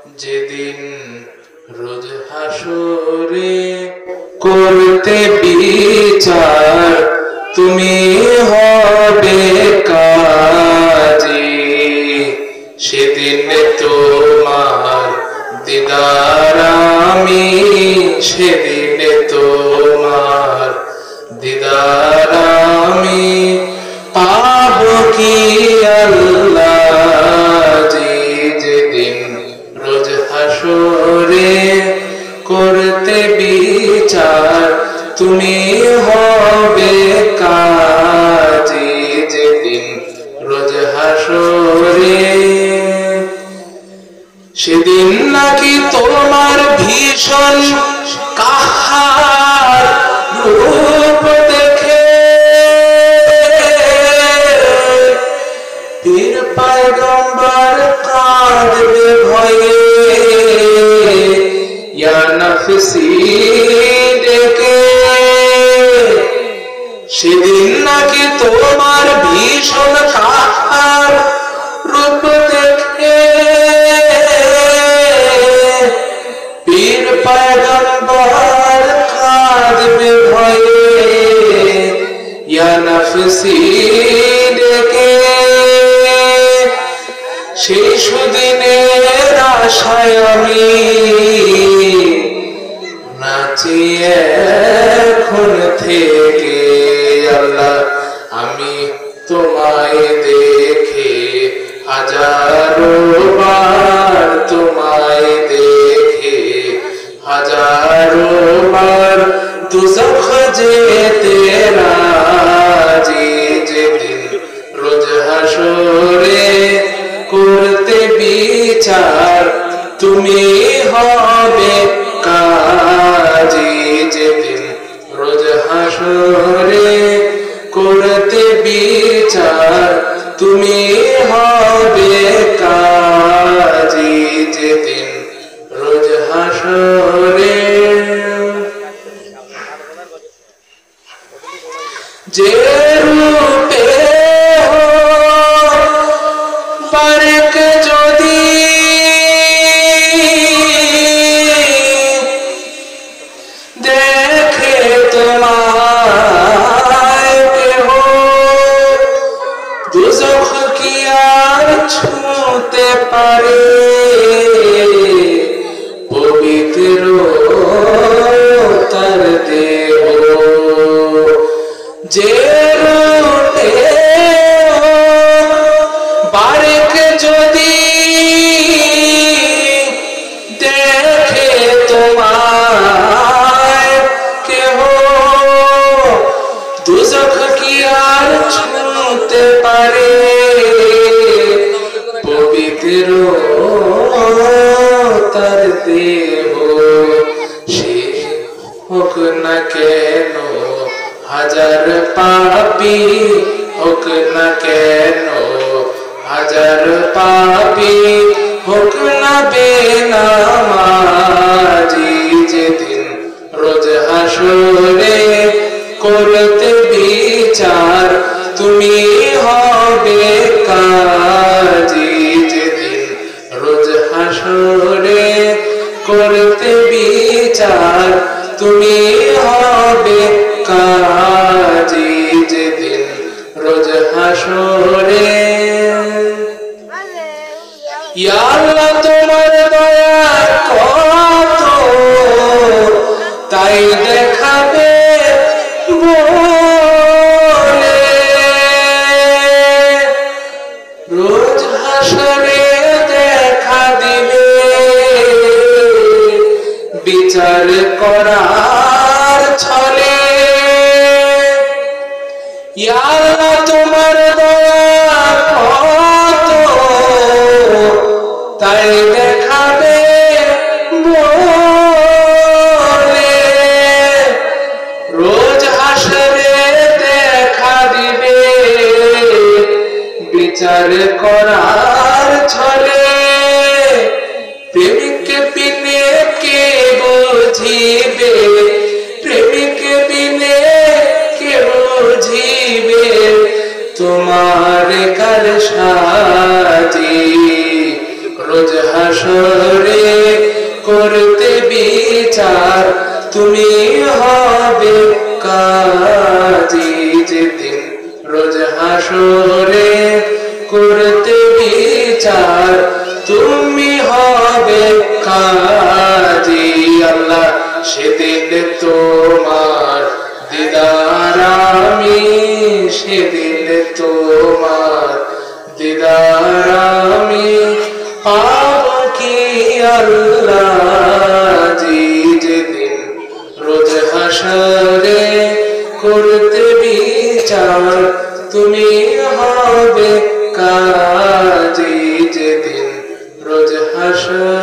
যেদিন রোজ হাসরে করতে বিচার তুমি হবে কাজী। সেদিন তোমার দিদার আমি, সেদিন তোমার দিদার আমি পাবো কি আল্লাহ। যেদিন রোজ হাসরে করতে বিচার তুমি হবে কাজী। যেদিন রোজ হাসরে সেদিন নাকি তোমার ভীষণ কাহার রূপ দেখে পীর পয়গম্বর কাঁদবে ভয়ে ইয়া নফসি ডেকে। সেদিন নাকি তোমার ভীষণ কাহার রূপ দেখে পীর পয়গম্বর কাঁদবে ভয়ে ইয়া নফসি ডেকে। সেই সুদিনের আশায় আমি নাচি এখন থেকে আল্লাহ। আমি তোমায় দেখে হাজারো বার, তোমায় দেখে হাজারো বার দুজখ যেতে রাজি। যেদিন রোজ হাসরে করতে বিচার তুমি হবে কাজী। যেদিন রোজ হাসরে করতে বিচার তুমি হবে কাজী। যেদিন রোজ হাসরে যে রূপে হো বারেক যদি দেখে তোমায় কেহ, দুজখ কি আর ছুঁতে পারে পবিত্র তার দেহ। যে রূপে বারেক যদি দেখে তোমায় কেহ, দুজখ কি আর ছুঁতে পারে পবিত্র তার দেহ। সে হোক না কেন হাজার পাপী, হোক না কেন হাজার পাপী, হোক না বেনামাজি। যেদিন রোজ হাসরে করতে বিচার তুমি হবে কাজী। যেদিন রোজ হাসরে করতে বিচার তুমি হবে কাজী। যেদিন রোজ হাসরে ইয়া আল্লাহ তোমার দয়া কত তাই দেখাবে বলে, রোজ হাসরে দেখা দিবে বিচার করার ছলে। ইয়া আল্লাহ তোমার দয়া কত তাই দেখাবে বলে, রোজ হাসরে দেখা দিবে বিচার করার ছলে। প্রেমিক বিনে কে বুঝিবে, প্রেমিক বিনে কে বুঝিবে তোমার কাল সাজি। রোজ হাসরে করতে বিচার তুমি হবে কাজী যেদিন রোজ হাসরে করতে বিচার তুমি হবে কাজী আল্লাহ সেদিন তোমার দিদার আমি সেদিন তোমার দিদার আমি পাব কি আল্লাহ যেদিন রোজ হাসরে করতে বিচার তুমি হবে কাজী যেদিন রোজ হাসরে